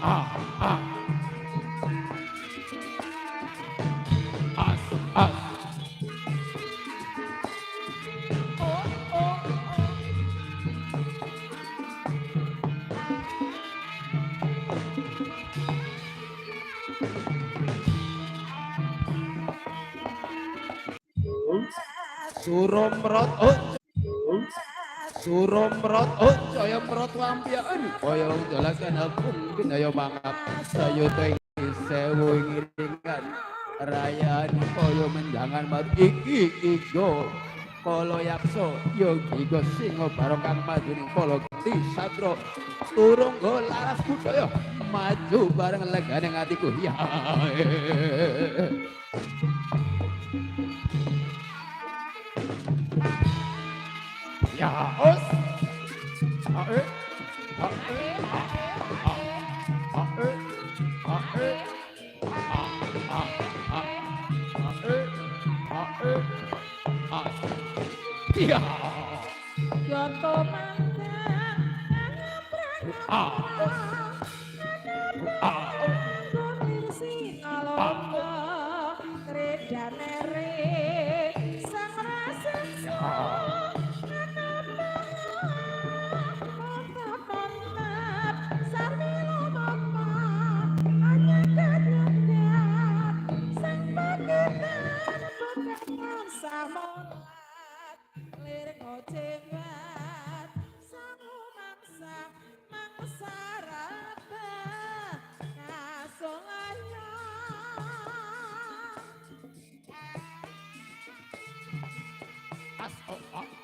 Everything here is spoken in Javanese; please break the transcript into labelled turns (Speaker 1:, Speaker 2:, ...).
Speaker 1: ah, ah, as, as. Oh, oh, oh. Suromrot, oh, oh. Suromrot, oh, Jaya Mrot Wampian. Kaya wong jalakan aku mungkin ayo mangap. Saya tengi sewu ngiringan. Rayani kaya menjangan mat iki ijo. Kala yakso yogi go singo bareng kang maju ning kala geti sadra. Turung go laras budaya maju bareng legane atiku. Ya. Ya, os. Ae. Ae. Ae. Ae. Iya.
Speaker 2: Yoto mangga ngomisi kalonggo kredane re sang raseksa mantap sarmilo mama anyakan nyandap sang paketan paketan samonat lirik ngoceng